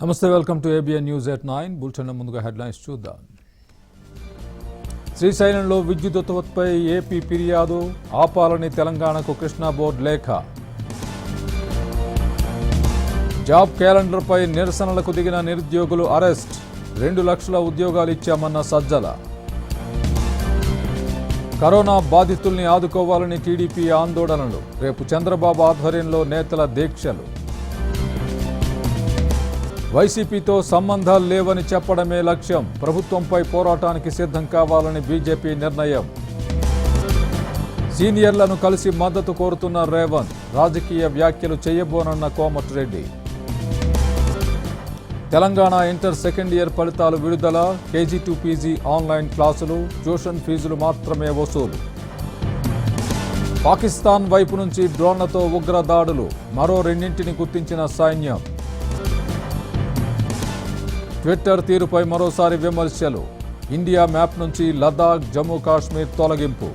నమస్తే, welcome to ABN news at 9 bulletin ముందుగా headlines చూద్దాం. శ్రీశైలంలో విద్యుత్ ఉత్పత్తిపై ఏపీ ఫిర్యాదు, ఆపాలని తెలంగాణకు కృష్ణా బోర్డు లేఖ. జాబ్ క్యాలెండర్పై నిరసనలకు దిగిన నిరుద్యోగులు అరెస్ట్, 2 లక్షల ఉద్యోగాలు ఇచ్చామన్న సజ్జల. కరోనా బాధితుల్ని ఆదుకోవాలని టీడీపీ ఆందోళనలు, రేపు చంద్రబాబు ఆధ్వర్యంలో నేతల దీక్షలు. వైసీపీతో సంబంధాలు లేవని చెప్పడమే లక్ష్యం, ప్రభుత్వంపై పోరాటానికి సిద్ధం కావాలని బీజేపీ నిర్ణయం. సీనియర్లను కలిసి మద్దతు కోరుతున్న రేవంత్, రాజకీయ వ్యాఖ్యలు చేయబోనన్న Komatireddy. Telangana inter second year ఫలితాలు విడుదల, కేజీ టు పీజీ ఆన్లైన్ క్లాసులు, ట్యూషన్ ఫీజులు మాత్రమే వసూలు. పాకిస్తాన్ వైపు నుంచి డ్రోన్లతో ఉగ్ర దాడులు, మరో 2ని గుర్తించిన సైన్యం. ట్విట్టర్ తీరుపై మరోసారి విమర్శలు, ఇండియా మ్యాప్ నుంచి లదాఖ్, జమ్మూ కాశ్మీర్ తొలగింపు.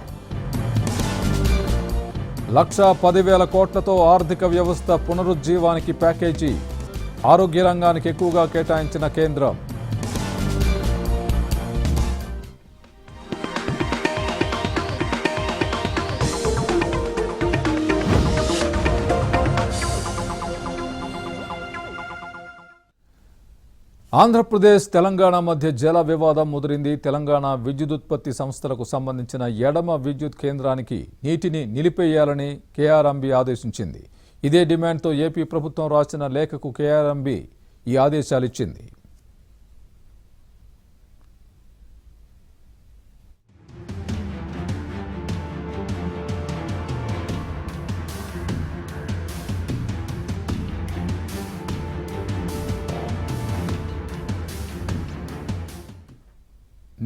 1,10,000 కోట్లతో ఆర్థిక వ్యవస్థ పునరుజ్జీవానికి ప్యాకేజీ, ఆరోగ్య రంగానికి ఎక్కువగా కేటాయించిన కేంద్రం. ఆంధ్రప్రదేశ్ తెలంగాణ మధ్య జల వివాదం ముదిరింది. తెలంగాణ విద్యుదుత్పత్తి సంస్థలకు సంబంధించిన ఎడమ విద్యుత్ కేంద్రానికి నీటిని నిలిపేయాలని కేఆర్ఎంబీ ఆదేశించింది. ఇదే డిమాండ్తో ఏపీ ప్రభుత్వం రాసిన లేఖకు కేఆర్ఎంబీ ఈ ఆదేశాలిచ్చింది.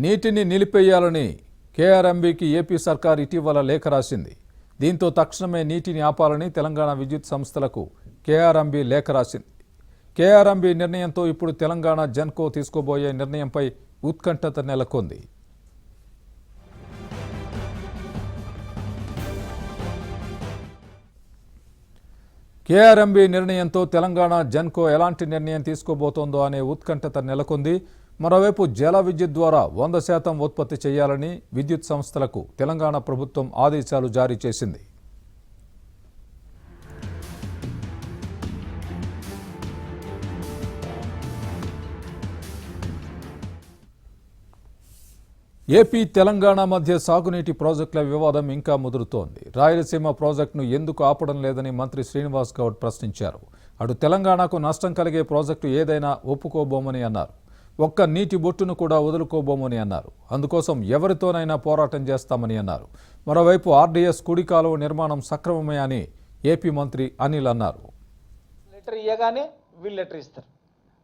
నీటిని నిలిపేయాలని కేఆర్ఎంబీకి ఏపీ సర్కార్ ఇటీవల లేఖ రాసింది. దీంతో తక్షణమే నీటిని ఆపాలని తెలంగాణ విద్యుత్ సంస్థలకు కేఆర్ఎంబీ లేఖ రాసింది. కేఆర్ఎంబీ నిర్ణయంతో ఇప్పుడు తెలంగాణ జెన్కో తీసుకోబోయే నిర్ణయంపై ఉత్కంఠత నెలకొంది. కేఆర్ఎంబీ నిర్ణయంతో తెలంగాణ జెన్కో ఎలాంటి నిర్ణయం తీసుకోబోతోందో అనే ఉత్కంఠత నెలకొంది. మరోవైపు జల విద్యుత్ ద్వారా 100% ఉత్పత్తి చేయాలని విద్యుత్ సంస్థలకు తెలంగాణ ప్రభుత్వం ఆదేశాలు జారీ చేసింది. ఏపీ తెలంగాణ మధ్య సాగునీటి ప్రాజెక్టుల వివాదం ఇంకా ముదురుతోంది. రాయలసీమ ప్రాజెక్టును ఎందుకు ఆపడం లేదని మంత్రి శ్రీనివాస్ గౌడ్ ప్రశ్నించారు. అటు తెలంగాణకు నష్టం కలిగే ప్రాజెక్టు ఏదైనా ఒప్పుకోబోమని అన్నారు. ఒక్క నీటి బొట్టును కూడా వదులుకోబోమని అన్నారు. అందుకోసం ఎవరితోనైనా పోరాటం చేస్తామని అన్నారు. మరోవైపు ఆర్డీఎస్ కుడి కాలువ నిర్మాణం సక్రమమే అని ఏపీ మంత్రి అనిల్ అన్నారు. లెటర్ ఇవ్వగానే వీళ్ళు లెటర్ ఇస్తారు.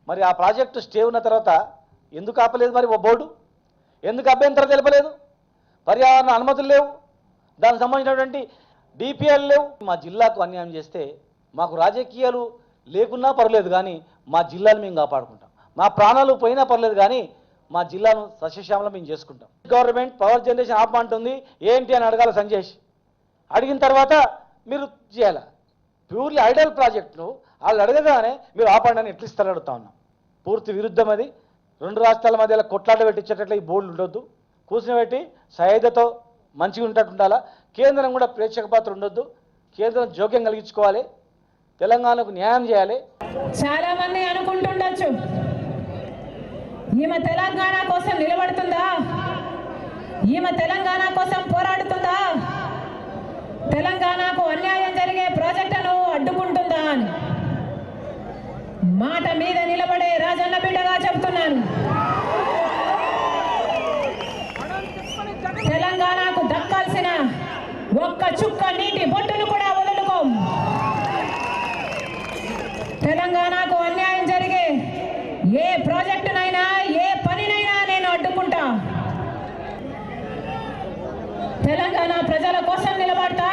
మరి ఆ ప్రాజెక్టు స్టే ఉన్న తర్వాత ఎందుకు ఆపలేదు? మరి ఓ బోర్డు ఎందుకు అభ్యంతరం తెలపలేదు? పర్యావరణ అనుమతులు లేవు, దానికి సంబంధించినటువంటి డిపిఎల్ లేవు. మా జిల్లాకు అన్యాయం చేస్తే మాకు రాజకీయాలు లేకున్నా పర్లేదు, కానీ మా జిల్లాను మేము కాపాడుకుంటాం. మా ప్రాణాలు పోయినా పర్లేదు, కానీ మా జిల్లాను సస్యశ్యామలం మేము చేసుకుంటాం. గవర్నమెంట్ పవర్ జనరేషన్ ఆపమంటుంది, ఏంటి అని అడగాలి సంజేష్. అడిగిన తర్వాత మీరు చేయాలి. ప్యూర్లీ ఐడల్ ప్రాజెక్టును వాళ్ళు అడగగానే మీరు ఆపండి అని ఎట్లా ఇస్తారని అడుగుతా ఉన్నాం. పూర్తి విరుద్ధం అది. 2 రాష్ట్రాల మధ్యలో కొట్లాట పెట్టించేటట్లు ఈ బోర్డులు ఉండొద్దు. కూర్చుని సహాయతతో మంచిగా ఉంటట్టు ఉండాలా. కేంద్రం కూడా ప్రేక్షక పాత్ర ఉండొద్దు. కేంద్రం జోక్యం కలిగించుకోవాలి, తెలంగాణకు న్యాయం చేయాలి. చాలా మంది అనుకుంటుండొచ్చు, ఈమె తెలంగాణ కోసం నిలబడుతుందా, ఈమె తెలంగాణ కోసం పోరాడుతుందా, తెలంగాణకు అన్యాయం జరిగే ప్రాజెక్టును అడ్డుకుంటుందా అని. మాట మీద నిలబడే రాజన్న బిడ్డగా చెబుతున్నాను, తెలంగాణకు దక్కాల్సిన ఒక్క చుక్క నీటి బొట్టును కూడా వదులుకోం. తెలంగాణకు అన్యాయం జరిగే ఏ ప్రాజెక్టునైనా ఏ పనినైనా నేను అడ్డుకుంటా. తెలంగాణ ప్రజల కోసం నిలబడతా,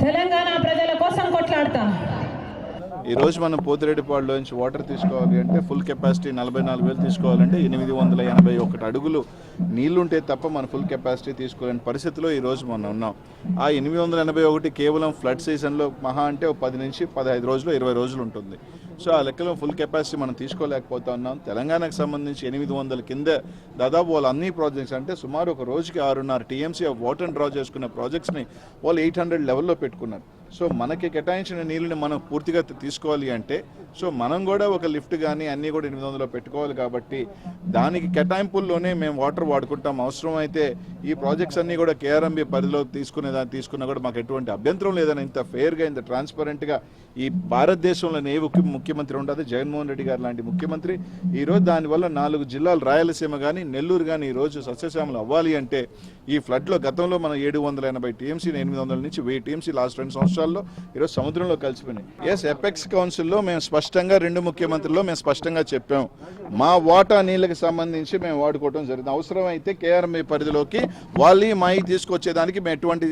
తెలంగాణ ప్రజల కోసం కొట్లాడతా. ఈరోజు మనం పోతిరెడ్డిపాడులో నుంచి వాటర్ తీసుకోవాలి అంటే ఫుల్ కెపాసిటీ 44,000 తీసుకోవాలంటే 881 అడుగులు నీళ్లుంటే తప్ప మన ఫుల్ కెపాసిటీ తీసుకోలేని పరిస్థితిలో ఈరోజు మనం ఉన్నాం. ఆ 881 కేవలం ఫ్లడ్ సీజన్లో మహా అంటే 10 నుంచి 15 రోజులు 20 రోజులు ఉంటుంది. సో ఆ లెక్కలో ఫుల్ కెపాసిటీ మనం తీసుకోలేకపోతా ఉన్నాం. తెలంగాణకు సంబంధించి 800 కింద దాదాపు వాళ్ళు అన్ని ప్రాజెక్ట్స్ అంటే సుమారు ఒక రోజుకి 6.5 టీఎంసీ ఆఫ్ వాటర్ డ్రా చేసుకున్న ప్రాజెక్ట్స్ని వాళ్ళు 800 లెవెల్లో పెట్టుకున్నారు. సో మనకి కేటాయించిన నీళ్ళని మనం పూర్తిగా తీసుకోవాలి అంటే సో మనం కూడా ఒక లిఫ్ట్ కానీ అన్నీ కూడా 800లో పెట్టుకోవాలి. కాబట్టి దానికి కేటాయింపుల్లోనే మేము వాటర్ వాడుకుంటాం. అవసరమైతే ఈ ప్రాజెక్ట్స్ అన్నీ కూడా కేఆర్ఎంబీ పరిధిలో తీసుకున్నా కూడా మాకు ఎటువంటి అభ్యంతరం లేదని ఇంత ఫెయిర్గా ఇంత ట్రాన్స్పరెంట్గా ఈ భారతదేశంలో ఏ ముఖ్యమంత్రి ఉండదు జగన్మోహన్ రెడ్డి గారు లాంటి ముఖ్యమంత్రి. ఈరోజు దానివల్ల 4 జిల్లాలు రాయలసీమ కానీ నెల్లూరు కానీ ఈరోజు సస్యశ్యామలు అవ్వాలి అంటే ఈ ఫ్లడ్లో గతంలో మనం 780 టీఎంసీ 800 నుంచి 1000 టీఎంసీ లాస్ట్ 2 సంవత్సరాల్లో ఈరోజు సముద్రంలో కలిసిపోయినాయి. ఎస్, ఎపెక్స్ కౌన్సిల్లో మేము స్పష్టంగా 2 ముఖ్యమంత్రుల్లో మేము స్పష్టంగా చెప్పాం మా వాటా నీళ్ళకి సంబంధించి మేము వాడుకోవడం జరిగింది. అవసరమైతే కేఆర్ఎంఏ పరిధిలోకి వాళ్ళు మాయి తీసుకొచ్చేదానికి మేము ఎటువంటి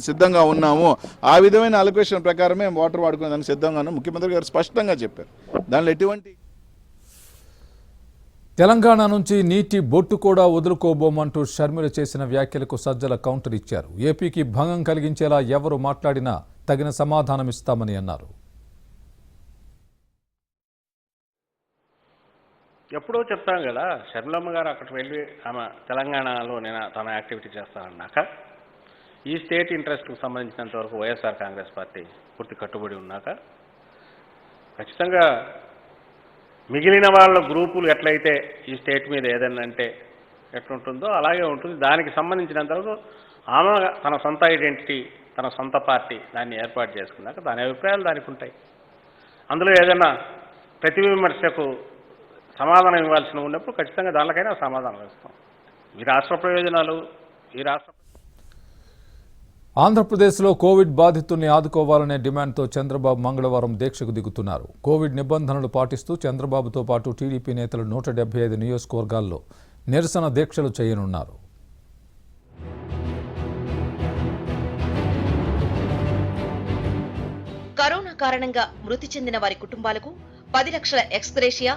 సిద్ధంగా ఉన్నాము. ఆ విధమైన అలొకేషన్ ప్రకారం మేము వాటర్ వాడుకునేదానికి సిద్ధంగా ఉన్నాం. ముఖ్యమంత్రి గారు స్పష్టంగా చెప్పారు. దానిలో ఎటువంటి తెలంగాణ నుంచి నీటి బొట్టు కూడా వదులుకోబోమంటూ షర్మిల చేసిన వ్యాఖ్యలకు సజ్జల కౌంటర్ ఇచ్చారు. ఏపీకి భంగం కలిగించేలా ఎవరు మాట్లాడినా తగిన సమాధానమిస్తామని అన్నారు. ఎప్పుడో చెప్తాం కదా, షర్మిలమ్మ గారు అక్కడికి వెళ్ళి ఆమె తెలంగాణలో నేను తన యాక్టివిటీ చేస్తానన్నాక ఈ స్టేట్ ఇంట్రెస్ట్కి సంబంధించినంత వరకు వైఎస్ఆర్ కాంగ్రెస్ పార్టీ పూర్తి కట్టుబడి ఉన్నాక ఖచ్చితంగా మిగిలిన వాళ్ళ గ్రూపులు ఎట్లయితే ఈ స్టేట్ మీద ఏదైనా అంటే ఎట్లుంటుందో అలాగే ఉంటుంది. దానికి సంబంధించినంత వరకు ఆమె తన సొంత ఐడెంటిటీ తన సొంత పార్టీ దాన్ని ఏర్పాటు చేసుకున్నాక దాని అభిప్రాయాలు దానికి ఉంటాయి. అందులో ఏదైనా ప్రతి విమర్శకు సమాధానం ఇవ్వాల్సిన ఉన్నప్పుడు ఖచ్చితంగా దానికైనా సమాధానం ఇస్తాం. ఈ రాష్ట్ర ప్రయోజనాలు ఆంధ్రప్రదేశ్లో కోవిడ్ బాధితుల్ని ఆదుకోవాలనే డిమాండ్తో చంద్రబాబు మంగళవారం దీక్షకు దిగుతున్నారు. కోవిడ్ నిబంధనలు పాటిస్తూ చంద్రబాబుతో పాటు టీడీపీ నేతలు 175 నియోజకవర్గాల్లో నిరసన దీక్షలు చేయనున్నారు. కరోనా కారణంగా మృతి చెందిన వారి కుటుంబాలకు 10 లక్షల ఎక్స్గ్రేషియా,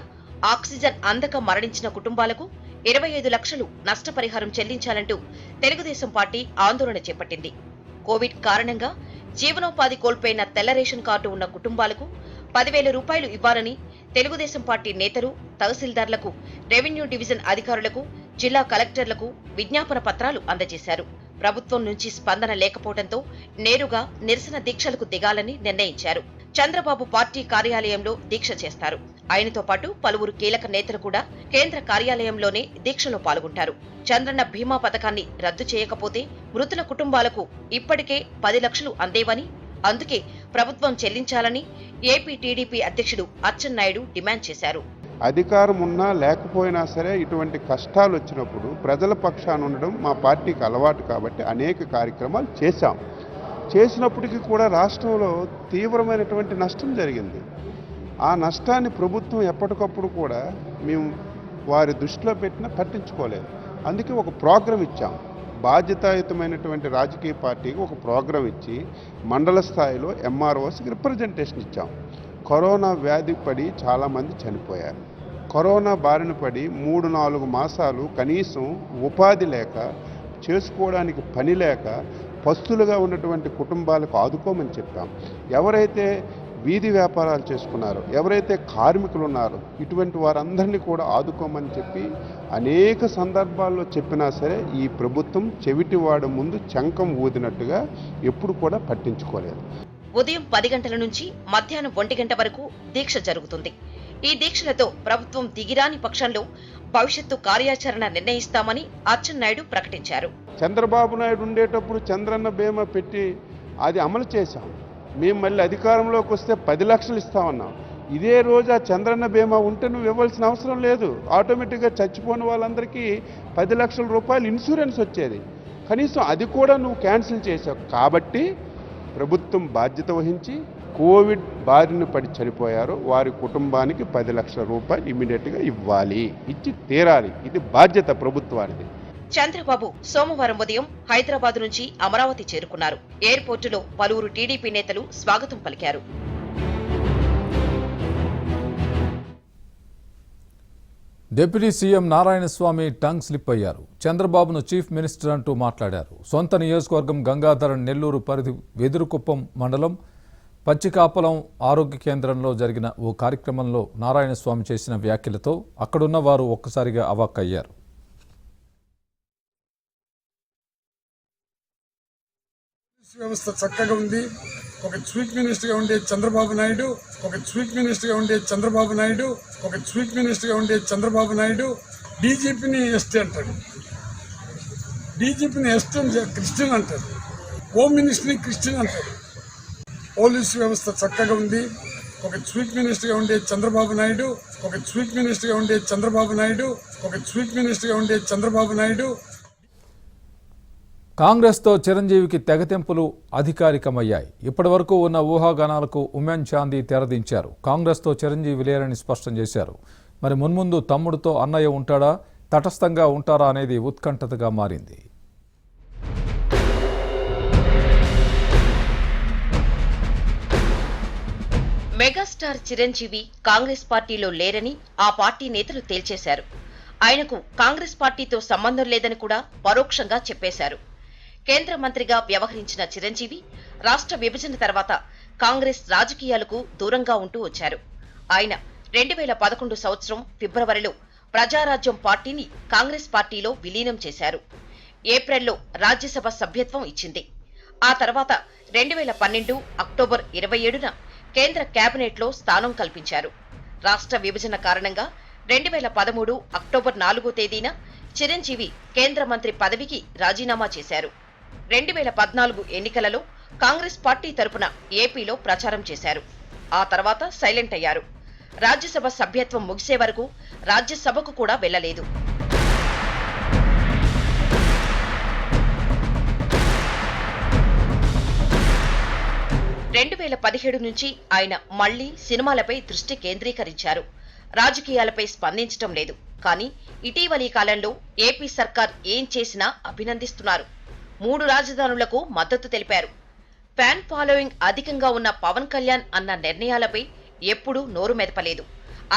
ఆక్సిజన్ అందక మరణించిన కుటుంబాలకు 25 లక్షలు నష్టపరిహారం చెల్లించాలంటూ తెలుగుదేశం పార్టీ ఆందోళన చేపట్టింది. కోవిడ్ కారణంగా జీవనోపాధి కోల్పోయిన తెల్ల రేషన్ కార్డు ఉన్న కుటుంబాలకు 10,000 రూపాయలు ఇవ్వాలని తెలుగుదేశం పార్టీ నేతలు తహసీల్దార్లకు, రెవెన్యూ డివిజన్ అధికారులకు, జిల్లా కలెక్టర్లకు విజ్ఞాపన పత్రాలు అందజేశారు. ప్రభుత్వం నుంచి స్పందన లేకపోవడంతో నేరుగా నిరసన దీక్షలకు దిగాలని నిర్ణయించారు. చంద్రబాబు పార్టీ కార్యాలయంలో దీక్ష చేస్తారు. ఆయనతో పాటు పలువురు కీలక నేతలు కూడా కేంద్ర కార్యాలయంలోనే దీక్షలో పాల్గొంటారు. చంద్రన్న బీమా పథకాన్ని రద్దు చేయకపోతే మృతుల కుటుంబాలకు ఇప్పటికే 10 లక్షలు అందేవని, అందుకే ప్రభుత్వం చెల్లించాలని ఏపీ టీడీపీ అధ్యక్షుడు అచ్చెన్నాయుడు డిమాండ్ చేశారు. అధికారం ఉన్నా లేకపోయినా సరే ఇటువంటి కష్టాలు వచ్చినప్పుడు ప్రజల పక్షాన ఉండడం మా పార్టీకి అలవాటు కాబట్టి అనేక కార్యక్రమాలు చేసినప్పటికీ కూడా రాష్ట్రంలో తీవ్రమైనటువంటి నష్టం జరిగింది. ఆ నష్టాన్ని ప్రభుత్వం ఎప్పటికప్పుడు కూడా మేము వారి దృష్టిలో పెట్టినా పట్టించుకోలేదు. అందుకే ఒక ప్రోగ్రాం ఇచ్చాం. బాధ్యతాయుతమైనటువంటి రాజకీయ పార్టీకి ఒక ప్రోగ్రాం ఇచ్చి మండల స్థాయిలో ఎంఆర్ఓస్కి రిప్రజెంటేషన్ ఇచ్చాం. కరోనా వ్యాధి పడి చాలామంది చనిపోయారు. కరోనా బారిన పడి 3-4 మాసాలు కనీసం ఉపాధి లేక, చేసుకోవడానికి పని లేక పస్తులుగా ఉన్నటువంటి కుటుంబాలకు ఆదుకోమని చెప్పాం. ఎవరైతే వీధి వ్యాపారాలు చేసుకున్నారో, ఎవరైతే కార్మికులు ఉన్నారో ఇటువంటి వారందరినీ కూడా ఆదుకోమని చెప్పి అనేక సందర్భాల్లో చెప్పినా సరే ఈ ప్రభుత్వం చెవిటివాడు ముందు చంకం ఊదినట్టుగా ఎప్పుడు కూడా పట్టించుకోలేదు. ఉదయం 10 గంటల నుంచి మధ్యాహ్నం 1 గంట వరకు దీక్ష జరుగుతుంది. ఈ దీక్షలతో ప్రభుత్వం దిగిరాని పక్షంలో భవిష్యత్తు కార్యాచరణ నిర్ణయిస్తామని అచ్చెన్నాయుడు ప్రకటించారు. చంద్రబాబు నాయుడు ఉండేటప్పుడు చంద్రన్న బీమా పెట్టి అది అమలు చేశాం. మేము మళ్ళీ అధికారంలోకి వస్తే 10 లక్షలు ఇస్తామన్నాం. ఇదే రోజు ఆ చంద్రన్న బీమా ఉంటే నువ్వు ఇవ్వాల్సిన అవసరం లేదు. ఆటోమేటిక్గా చచ్చిపోయిన వాళ్ళందరికీ 10 లక్షల రూపాయలు ఇన్సూరెన్స్ వచ్చేది. కనీసం అది కూడా నువ్వు క్యాన్సిల్ చేశావు. కాబట్టి ప్రభుత్వం బాధ్యత వహించి కోవిడ్ బారిన పడి చనిపోయారో వారి కుటుంబానికి 10 లక్షల రూపాయలు ఇమ్మీడియట్గా ఇవ్వాలి, ఇచ్చి తీరాలి. ఇది బాధ్యత ప్రభుత్వానికి. చంద్రబాబు సోమవారం ఉదయం హైదరాబాద్ నుంచి అమరావతి చేరుకున్నారు. ఎయిర్పోర్టులో పలువురు టీడీపీ నేతలు స్వాగతం పలికారు. Deputy CM Narayanaswamy tongue slip అయ్యారు. చంద్రబాబును చీఫ్ మినిస్టర్ అంటూ మాట్లాడారు. సొంత నియోజకవర్గం గంగాధర నెల్లూరు పరిధి వెదురుకుప్పం మండలం పచ్చికాపలం ఆరోగ్య కేంద్రంలో జరిగిన ఓ కార్యక్రమంలో నారాయణస్వామి చేసిన వ్యాఖ్యలతో అక్కడున్న వారు ఒక్కసారిగా అవాక్కయ్యారు. వ్యవస్థ చక్కగా ఉంది. ఒక చీఫ్ మినిస్టర్గా ఉండే చంద్రబాబు నాయుడు డీజీపీని ఎస్టీ అంటాడు, డీజీపీని ఎస్టీ క్రిస్టియన్ అంటాడు, హోమ్ మినిస్టర్ని క్రిస్టియన్ అంటాడు. పోలీసు వ్యవస్థ చక్కగా ఉంది. ఒక చీఫ్ మినిస్టర్గా ఉండే చంద్రబాబు నాయుడు కాంగ్రెస్తో చిరంజీవికి తెగతెంపులు అధికారికమయ్యాయి. ఇప్పటివరకు ఉన్న ఊహాగానాలకు ఉమెన్ చాందీ తెరదించారు. కాంగ్రెస్తో చిరంజీవి లేరని స్పష్టం చేశారు. మరి మున్ముందు తమ్ముడితో అన్నయ్య ఉంటాడా, తటస్థంగా ఉంటారా అనేది ఉత్కంఠతగా మారింది. మెగాస్టార్ చిరంజీవి కాంగ్రెస్ పార్టీలో లేరని ఆ పార్టీ నేతలు తేల్చేశారు. ఆయనకు కాంగ్రెస్ పార్టీతో సంబంధం లేదని కూడా పరోక్షంగా చెప్పేశారు. కేంద్ర మంత్రిగా వ్యవహరించిన చిరంజీవి రాష్ట్ర విభజన తర్వాత కాంగ్రెస్ రాజకీయాలకు దూరంగా ఉంటూ వచ్చారు. ఆయన 2011 సంవత్సరం ఫిబ్రవరిలో ప్రజారాజ్యం పార్టీని కాంగ్రెస్ పార్టీలో విలీనం చేశారు. ఏప్రిల్లో రాజ్యసభ సభ్యత్వం ఇచ్చింది. ఆ తర్వాత 2012 అక్టోబర్ 27న కేంద్ర కేబినెట్లో స్థానం కల్పించారు. రాష్ట్ర విభజన కారణంగా 2013 అక్టోబర్ 4వ తేదీన చిరంజీవి కేంద్ర మంత్రి పదవికి రాజీనామా చేశారు. 2014 ఎన్నికలలో కాంగ్రెస్ పార్టీ తరపున ఏపీలో ప్రచారం చేశారు. ఆ తర్వాత సైలెంట్ అయ్యారు. రాజ్యసభ సభ్యత్వం ముగిసే వరకు రాజ్యసభకు కూడా వెళ్లలేదు. రెండు 2017 నుంచి ఆయన మళ్లీ సినిమాలపై దృష్టి కేంద్రీకరించారు. రాజకీయాలపై స్పందించడం లేదు. కానీ ఇటీవలి కాలంలో ఏపీ సర్కార్ ఏం చేసినా అభినందిస్తున్నారు. 3 రాజధానులకు మద్దతు తెలిపారు. ఫ్యాన్ ఫాలోయింగ్ అధికంగా ఉన్న పవన్ కళ్యాణ్ అన్న నిర్ణయాలపై ఎప్పుడూ నోరు మెదపలేదు.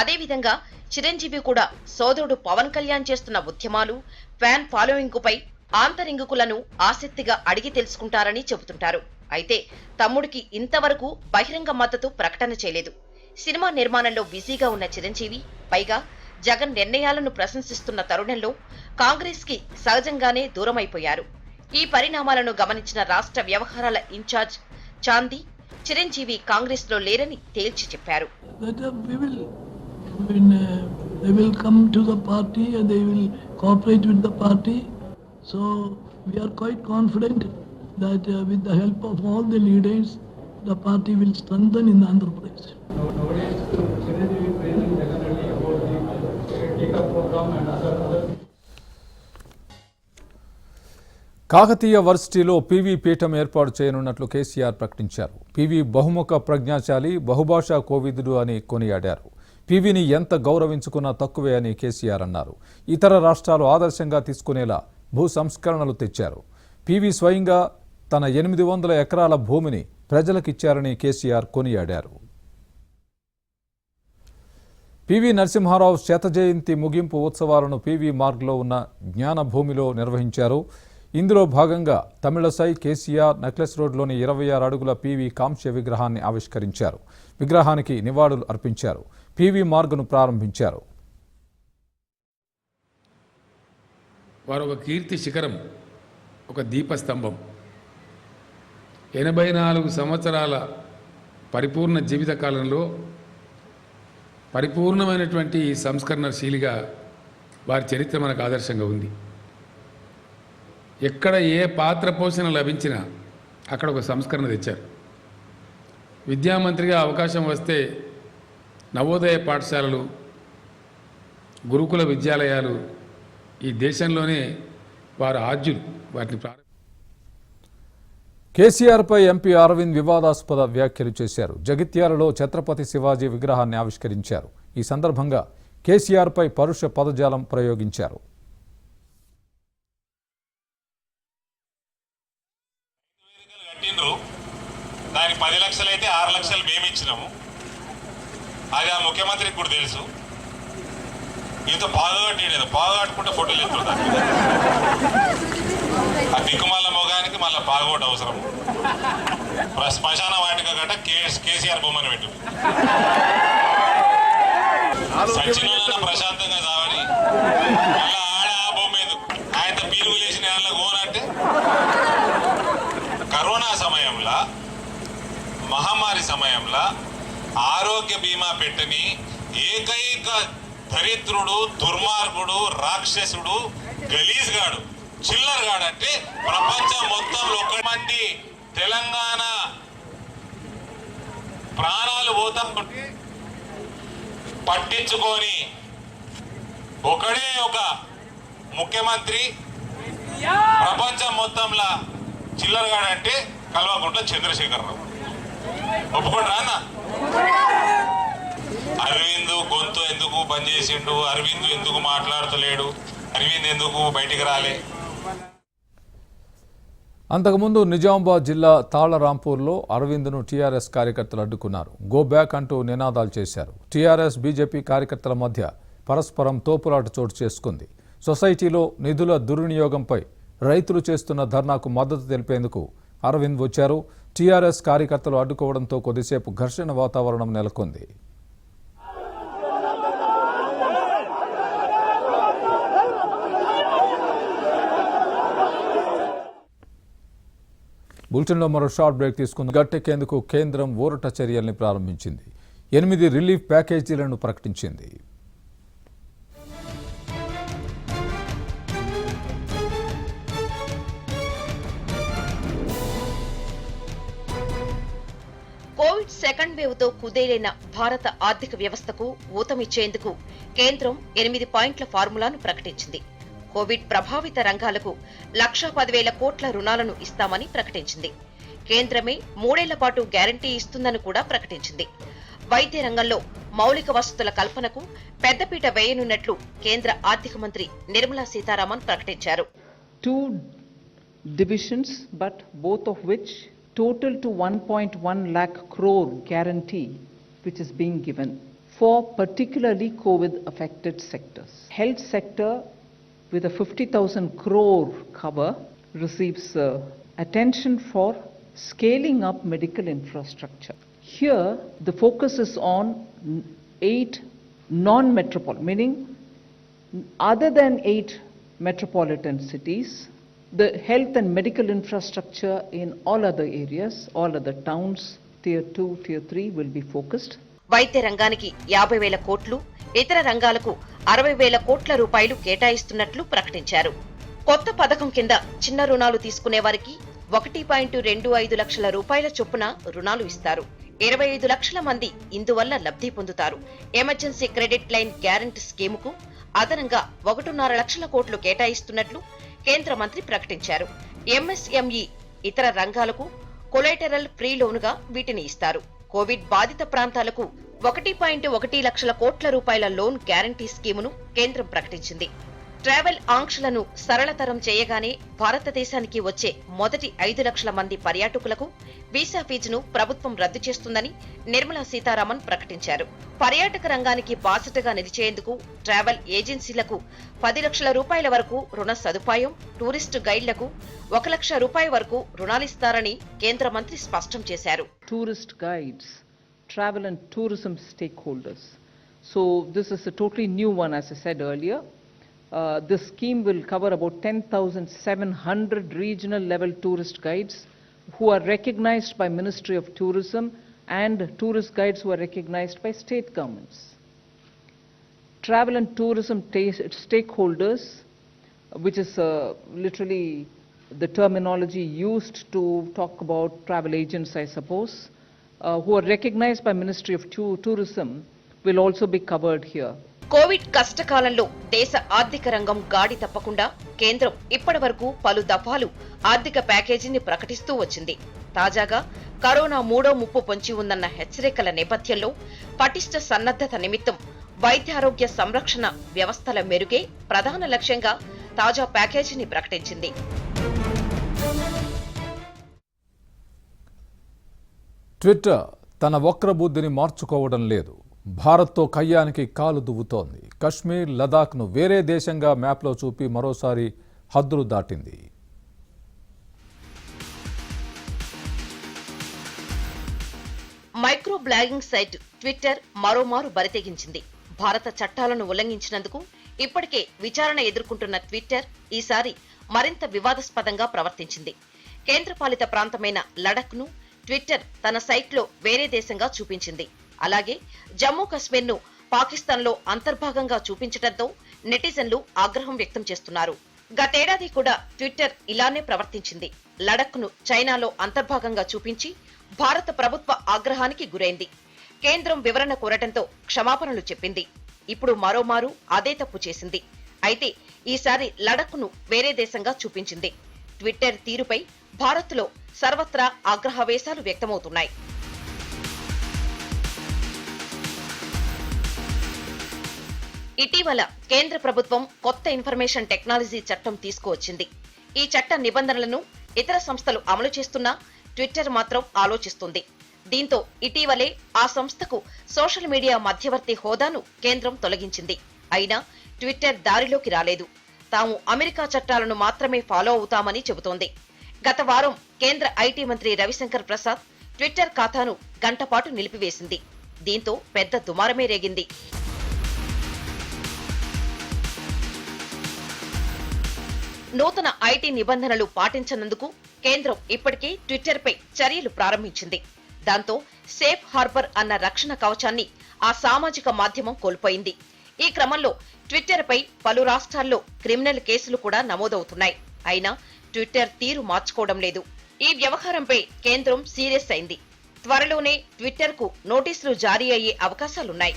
అదేవిధంగా చిరంజీవి కూడా సోదరుడు పవన్ కళ్యాణ్ చేస్తున్న ఉద్యమాలు, ఫ్యాన్ ఫాలోయింగ్పై ఆంతరింగికులను ఆసక్తిగా అడిగి తెలుసుకుంటారని చెబుతుంటారు. అయితే తమ్ముడికి ఇంతవరకు బహిరంగ మద్దతు ప్రకటన చేయలేదు. సినిమా నిర్మాణంలో బిజీగా ఉన్న చిరంజీవి పైగా జగన్ నిర్ణయాలను ప్రశంసిస్తున్న తరుణంలో కాంగ్రెస్ కి సహజంగానే దూరమైపోయారు. ఈ పరిణామాలను గమనించిన రాష్ట్ర వ్యవహారాల ఇన్ఛార్జ్ చాందీ చిరంజీవి కాంగ్రెస్ లో లేరని తేల్చి చెప్పారు. They will come to the party and they will cooperate with the party. So we are quite confident that with the help of all the leaders, the party will strengthen in Andhra Pradesh. Kakatiya వర్సిటీలో PV పీఠం ఏర్పాటు చేయనున్నట్లు కేసీఆర్ ప్రకటించారు. PV బహుముఖ ప్రజ్ఞాశాలి, బహుభాషా కోవిదుడు అని కొనియాడారు. పీవీని ఎంత గౌరవించుకున్నా తక్కువే అని కేసీఆర్ అన్నారు. ఇతర రాష్ట్రాలు ఆదర్శంగా తీసుకునేలా భూ సంస్కరణలు తెచ్చారు. పీవీ స్వయంగా తన 800 ఎకరాల భూమిని ప్రజలకిచ్చారని కేసీఆర్ కొనియాడారు. పీవీ నరసింహారావు శత జయంతి ముగింపు ఉత్సవాలను పీవీ మార్గ్లో ఉన్న జ్ఞానభూమిలో నిర్వహించారు. ఇందులో భాగంగా తమిళసై కేసీఆర్ నెక్లెస్ రోడ్లోని 26 అడుగుల పీవీ కాంస్య విగ్రహాన్ని ఆవిష్కరించారు. విగ్రహానికి నివాళులు అర్పించారు. పీవీ మార్గును ప్రారంభించారు. వారు ఒక కీర్తి శిఖరం, ఒక దీపస్తంభం. 84 సంవత్సరాల పరిపూర్ణ జీవిత కాలంలో పరిపూర్ణమైనటువంటి సంస్కరణశీలిగా వారి చరిత్ర మనకు ఆదర్శంగా ఉంది. ఎక్కడ ఏ పాత్ర పోషణ లభించినా అక్కడ ఒక సంస్కరణ తెచ్చారు. విద్యామంత్రిగా అవకాశం వస్తే నవోదయ పాఠశాలలు, గురుకుల విద్యాలయాలు ఈ దేశంలోనే వారు ఆద్యులు. వాటిని కేసీఆర్పై ఎంపీ అరవింద్ వివాదాస్పద వ్యాఖ్యలు చేశారు. జగిత్యాలలో ఛత్రపతి శివాజీ విగ్రహాన్ని ఆవిష్కరించారు. ఈ సందర్భంగా కేసీఆర్పై పరుష పదజాలం ప్రయోగించారు. దానికి 10 లక్షలు అయితే 6 లక్షలు మేము ఇచ్చినాము. అది ఆ ముఖ్యమంత్రికి కూడా తెలుసు. ఇంత బాగా కట్టుకుంటే ఫోటోలు ఎత్తుతారు. ఆ దిక్కుమాల మొగానికి మళ్ళీ పాగోట అవసరం. శ్మశాన వాటిక గట కేసీఆర్ బొమ్మను పెట్టు. సచిన్ ప్రశాంతంగా సావని మళ్ళా ఆడ ఆ బొమ్మ ఎందుకు? ఆయన పీలుగు లేచిన వాళ్ళ గోనంటే కరోనా సమయంలో, మహమ్మారి సమయంలో ఆరోగ్య బీమా పెట్టని ఏకైక దరిద్రుడు, దుర్మార్గుడు, రాక్షసుడు, గలీజ్గాడు, చిల్లరగాడు అంటే ప్రపంచం మొత్తంలో 1 మంది తెలంగాణ ప్రాణాలు పోతా పట్టించుకొని ఒకడే ఒక ముఖ్యమంత్రి ప్రపంచం మొత్తంలో చిల్లరగాడంటే కల్వకుంట్ల చంద్రశేఖరరావు. ఒప్పుకుంటారా అన్న? అరవింద్ గొంతు ఎందుకు బంద్ చేసిండు? అరవింద్ ఎందుకు మాట్లాడుతలేడు? అరవింద్ ఎందుకు బయటికి రాలే? అంతకుముందు నిజామాబాద్ జిల్లా తాళ్లరాంపూర్లో అరవింద్ను టీఆర్ఎస్ కార్యకర్తలు అడ్డుకున్నారు. గో బ్యాక్ అంటూ నినాదాలు చేశారు. టీఆర్ఎస్ బీజేపీ కార్యకర్తల మధ్య పరస్పరం తోపులాట చోటు చేసుకుంది. సొసైటీలో నిధుల దుర్వినియోగంపై రైతులు చేస్తున్న ధర్నాకు మద్దతు తెలిపేందుకు అరవింద్ వచ్చారు. టీఆర్ఎస్ కార్యకర్తలు అడ్డుకోవడంతో కొద్దిసేపు ఘర్షణ వాతావరణం నెలకొంది. బులెటిన్లో మరో షార్ట్ బ్రేక్ తీసుకుంది. గట్టెక్కేందుకు కేంద్రం ఊరట చర్యల్ని ప్రారంభించింది. 8 రిలీఫ్ ప్యాకేజీలను ప్రకటించింది. కోవిడ్ సెకండ్ వేవ్ తో కుదేలైన భారత ఆర్థిక వ్యవస్థకు ఊతమిచ్చేందుకు కేంద్రం 8 పాయింట్ల ఫార్ములాను ప్రకటించింది. కోవిడ్ ప్రభావిత రంగాలకు 1,10,000 కోట్ల రుణాలను ఇస్తామని ప్రకటించింది. కేంద్రమే 3 ఏళ్ల పాటు గ్యారంటీ ఇస్తుందని కూడా ప్రకటించింది. వైద్య రంగంలో మౌలిక వసతుల కల్పనకు పెద్దపీట వేయనున్నట్లు కేంద్ర ఆర్థిక మంత్రి నిర్మలా సీతారామన్ ప్రకటించారు. 2 divisions, but both of which total to 1.1 lakh crore guarantee which is being given for particularly COVID affected sectors. Health sector with a 50,000 crore cover receives attention for scaling up medical infrastructure. Here the focus is on 8 non-metropolitan, meaning other than 8 metropolitan cities, the health and medical infrastructure in all other areas, all other towns, tier 2, tier 3 will be focused. వైద్య రంగానికి 50,000 కోట్లు, ఇతర రంగాలకు 60,000 కోట్ల రూపాయలు కేటాయిస్తున్నట్లు ప్రకటించారు. కొత్త పథకం కింద చిన్న రుణాలు తీసుకునే వారికి 1.25 లక్షల రూపాయల చొప్పున రుణాలు ఇస్తారు. 25 లక్షల మంది ఇందువల్ల లబ్ధి పొందుతారు. ఎమర్జెన్సీ క్రెడిట్ లైన్ గ్యారంటీ స్కీముకు అదనంగా 1.5 లక్షల కోట్లు కేటాయిస్తున్నట్లు కేంద్ర మంత్రి ప్రకటించారు. ఎంఎస్ఎంఈ ఇతర రంగాలకు కొలైటరల్ ఫ్రీ లోనుగా వీటిని ఇస్తారు. కోవిడ్ బాధిత ప్రాంతాలకు 1.1 లక్షల కోట్ల రూపాయల లోన్ గ్యారంటీ స్కీమును కేంద్రం ప్రకటించింది. ట్రావెల్ ఆంక్షలను సరళతరం చేయగానే భారతదేశానికి వచ్చే మొదటి 5 లక్షల మంది పర్యాటకులకు వీసా ఫీజును ప్రభుత్వం రద్దు చేస్తుందని నిర్మలా సీతారామన్ ప్రకటించారు. పర్యాటక రంగానికి బాసటగా నిలిచేందుకు ట్రావెల్ ఏజెన్సీలకు 10 లక్షల రూపాయల వరకు రుణ సదుపాయం, టూరిస్టు గైడ్లకు 1 లక్ష రూపాయల వరకు రుణాలిస్తారని కేంద్ర మంత్రి స్పష్టం చేశారు. Tourist guides, travel and tourism stakeholders. So this is a totally new one, as I said earlier. This scheme will cover about 10,700 regional level tourist guides who are recognized by Ministry of Tourism and tourist guides who are recognized by state governments. Travel and tourism stakeholders, which is literally the terminology used to talk about travel agents, I suppose, who are recognized by Ministry of Tourism will also be covered here. Covid కష్టకాలంలో దేశ ఆర్థిక రంగం గాడి తప్పకుండా కేంద్రం ఇప్పటివరకు పలు దఫాలు ఆర్థిక ప్యాకేజీని ప్రకటిస్తూ వచ్చింది. తాజాగా కరోనా 3వ ముప్పు పొంచి ఉందన్న హెచ్చరికల నేపథ్యంలో పటిష్ట సన్నద్ధత నిమిత్తం వైద్యారోగ్య సంరక్షణ వ్యవస్థల మెరుగే ప్రధాన లక్ష్యంగా తాజా ప్యాకేజీని ప్రకటించింది. ట్విట్టర్ తన వక్రబుద్ధిని మార్చుకోవడం లేదు. భారత్తో కయ్యానికి కాలు దువ్వుతోంది. కశ్మీర్, లదాఖ్ను వేరే దేశంగా మ్యాప్లో చూపి మరోసారి హద్దులు దాటింది. మైక్రో బ్లాగింగ్ సైట్ ట్విట్టర్ మరోమారు బరితెగించింది. భారత చట్టాలను ఉల్లంఘించినందుకు ఇప్పటికే విచారణ ఎదుర్కొంటున్న ట్విట్టర్ ఈసారి మరింత వివాదాస్పదంగా ప్రవర్తించింది. కేంద్రపాలిత ప్రాంతమైన లడఖ్ ను ట్విట్టర్ తన సైట్లో వేరే దేశంగా చూపించింది. అలాగే జమ్మూ కశ్మీర్ ను పాకిస్తాన్ లో అంతర్భాగంగా చూపించడంతో నెటిజన్లు ఆగ్రహం వ్యక్తం చేస్తున్నారు. గతేడాది కూడా ట్విట్టర్ ఇలానే ప్రవర్తించింది. లడఖ్ ను చైనాలో అంతర్భాగంగా చూపించి భారత ప్రభుత్వ ఆగ్రహానికి గురైంది. కేంద్రం వివరణ కోరటంతో క్షమాపణలు చెప్పింది. ఇప్పుడు మరోమారు అదే తప్పు చేసింది. అయితే ఈసారి లడఖ్ ను వేరే దేశంగా చూపించింది. ట్విట్టర్ తీరుపై భారత్లో సర్వత్రా ఆగ్రహవేశాలు వ్యక్తమవుతున్నాయి. ఇటీవల కేంద్ర ప్రభుత్వం కొత్త ఇన్ఫర్మేషన్ టెక్నాలజీ చట్టం తీసుకువచ్చింది. ఈ చట్ట నిబంధనలను ఇతర సంస్థలు అమలు చేస్తున్నా ట్విట్టర్ మాత్రం ఆలోచిస్తుంది. దీంతో ఇటీవలే ఆ సంస్థకు సోషల్ మీడియా మధ్యవర్తి హోదాను కేంద్రం తొలగించింది. అయినా ట్విట్టర్ దారిలోకి రాలేదు. తాము అమెరికా చట్టాలను మాత్రమే ఫాలో అవుతామని చెబుతోంది. గత వారం కేంద్ర ఐటీ మంత్రి రవిశంకర్ ప్రసాద్ ట్విట్టర్ ఖాతాను గంటపాటు నిలిపివేసింది. దీంతో పెద్ద దుమారమే రేగింది. నూతన ఐటీ నిబంధనలు పాటించనందుకు కేంద్రం ఇప్పటికే ట్విట్టర్ పై చర్యలు ప్రారంభించింది. దాంతో సేఫ్ హార్బర్ అన్న రక్షణ కవచాన్ని ఆ సామాజిక మాధ్యమం కోల్పోయింది. ఈ క్రమంలో ట్విట్టర్ పై పలు రాష్ట్రాల్లో క్రిమినల్ కేసులు కూడా నమోదవుతున్నాయి. అయినా ట్విట్టర్ తీరు మార్చుకోవడం లేదు. ఈ వ్యవహారంపై కేంద్రం సీరియస్ అయింది. త్వరలోనే ట్విట్టర్ కు నోటీసులు జారీ అయ్యే అవకాశాలున్నాయి.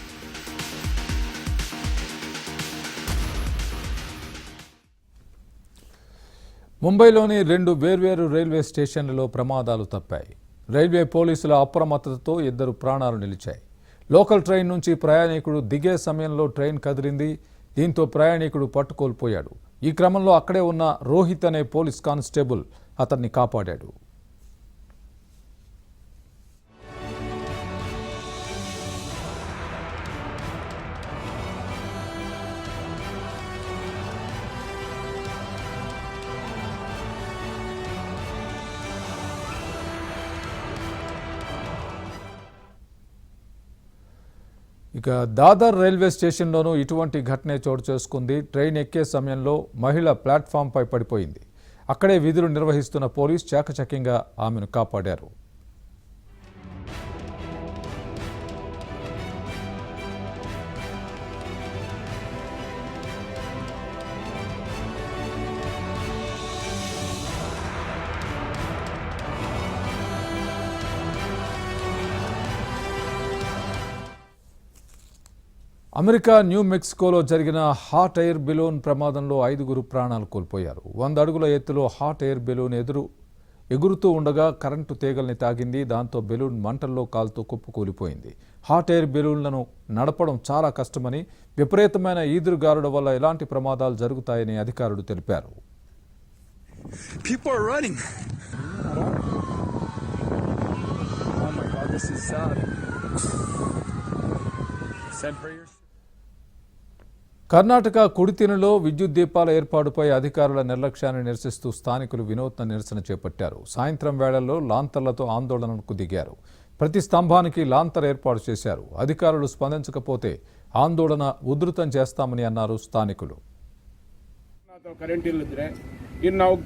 ముంబైలోని 2 వేర్వేరు రైల్వే స్టేషన్లలో ప్రమాదాలు తప్పాయి. రైల్వే పోలీసుల అప్రమత్తతతో 2 ప్రాణాలు నిలిచాయి. లోకల్ ట్రైన్ నుంచి ప్రయాణికుడు దిగే సమయంలో ట్రైన్ కదిలింది. దీంతో ప్రయాణికుడు పట్టుకోల్పోయాడు. ఈ క్రమంలో అక్కడే ఉన్న రోహిత్ అనే పోలీస్ కానిస్టేబుల్ అతన్ని కాపాడాడు. ఇక దాదర్ రైల్వే స్టేషన్లోనూ ఇటువంటి ఘటనే చోటు చేసుకుంది. ట్రైన్ ఎక్కే సమయంలో మహిళ ప్లాట్ఫామ్పై పడిపోయింది. అక్కడే విధులు నిర్వహిస్తున్న పోలీస్ చాకచక్యంగా ఆమెను కాపాడారు. అమెరికా న్యూ మెక్సికోలో జరిగిన హాట్ ఎయిర్ బెలూన్ ప్రమాదంలో 5 ప్రాణాలు కోల్పోయారు. 100 అడుగుల ఎత్తులో హాట్ ఎయిర్ బెలూన్ ఎగురుతూ ఉండగా కరెంటు తీగల్ని తాగింది. దాంతో బెలూన్ మంటల్లో కాలుతూ కుప్పకూలిపోయింది. హాట్ ఎయిర్ బెలూన్లను నడపడం చాలా కష్టమని, విపరీతమైన ఈదురుగాలుల వల్ల ఎలాంటి ప్రమాదాలు జరుగుతాయని అధికారులు తెలిపారు. కర్ణాటక కుడితినిలో విద్యుత్ దీపాల ఏర్పాటుపై అధికారుల నిర్లక్ష్యాన్ని నిరసిస్తూ స్థానికులు వినూత్న నిరసన చేపట్టారు. సాయంత్రం వేళల్లో లాంతర్లతో ఆందోళనకు దిగారు. ప్రతి స్తంభానికి లాంతర్ ఏర్పాటు చేశారు. అధికారులు స్పందించకపోతే ఆందోళన ఉధృతం చేస్తామని అన్నారు స్థానికులు. ಕರೆಂಟ್ ಇಲ್ಲದ್ರೆ ಇನ್ನು ನಾವು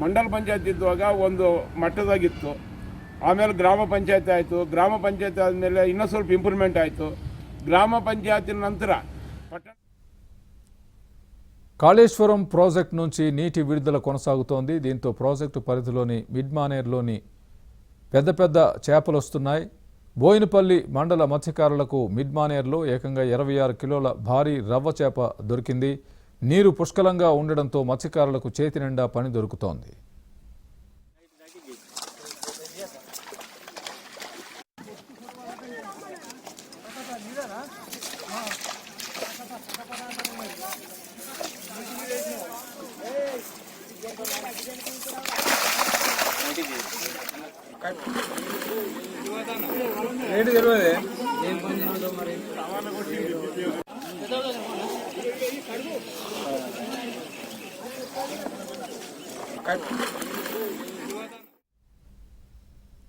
ಮಂಡಲ ಪಂಚಾಯತ್ ಇದ್ದಾಗ ಒಂದು ಮಟ್ಟದಾಗಿತ್ತು. ಆಮೇಲೆ ಗ್ರಾಮ ಪಂಚಾಯತ್ ಆಯಿತು. ಗ್ರಾಮ ಪಂಚಾಯತ್ ಆದಮೇಲೆ ಇನ್ನೂ ಸ್ವಲ್ಪ ಇಂಪ್ರೂವ್ಮೆಂಟ್ ಆಯಿತು. ಗ್ರಾಮ ಪಂಚಾಯತಿನ ನಂತರ కాళేశ్వరం ప్రాజెక్టు నుంచి నీటి విడుదల కొనసాగుతోంది. దీంతో ప్రాజెక్టు పరిధిలోని మిడ్మానేర్లోని పెద్ద చేపలు వస్తున్నాయి. బోయినపల్లి మండల మత్స్యకారులకు మిడ్మానేర్లో ఏకంగా 26 కిలోల భారీ రవ్వ చేప దొరికింది. నీరు పుష్కలంగా ఉండడంతో మత్స్యకారులకు చేతి నిండా పని దొరుకుతోంది.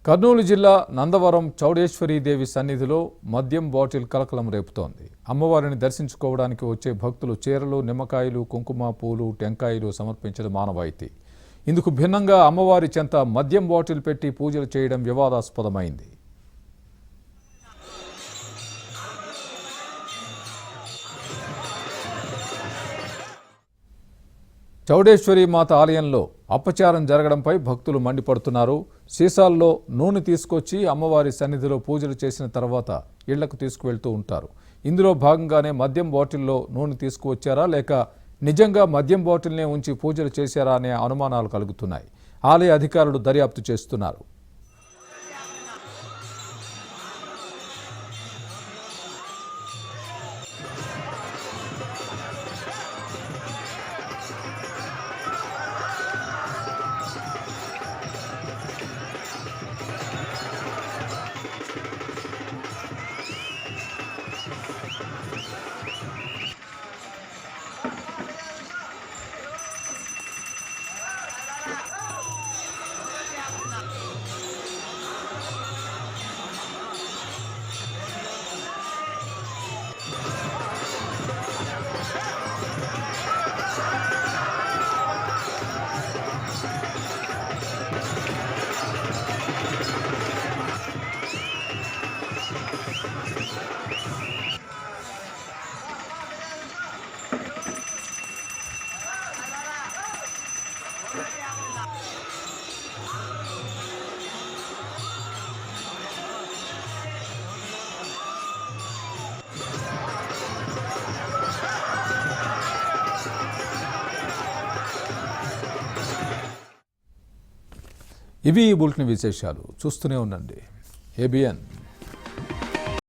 కర్నూలు జిల్లా నందవరం చౌడేశ్వరీదేవి సన్నిధిలో మద్యం బాటిల్ కలకలం రేపుతోంది. అమ్మవారిని దర్శించుకోవడానికి వచ్చే భక్తులు చీరలు, నిమ్మకాయలు, కుంకుమ, పూలు, టెంకాయలు సమర్పించడం మానవాయితీ. ఇందుకు భిన్నంగా అమ్మవారి చెంత మద్యం బాటిల్ పెట్టి పూజలు చేయడం వివాదాస్పదమైంది. చౌడేశ్వరి మాత ఆలయంలో అపచారం జరగడంపై భక్తులు మండిపడుతున్నారు. సీసాల్లో నూనె తీసుకొచ్చి అమ్మవారి సన్నిధిలో పూజలు చేసిన తర్వాత ఇళ్లకు తీసుకువెళ్తూ ఉంటారు. ఇందులో భాగంగానే మద్యం బాటిల్లో నూనె తీసుకువచ్చారా లేక నిజంగా మద్యం బాటిల్నే ఉంచి పూజలు చేశారా అనే అనుమానాలు కలుగుతున్నాయి. ఆలయ అధికారులు దర్యాప్తు చేస్తున్నారు. ఇవి ఈ బులెటిన్ విశేషాలు. చూస్తూనే ఉండండి ABN.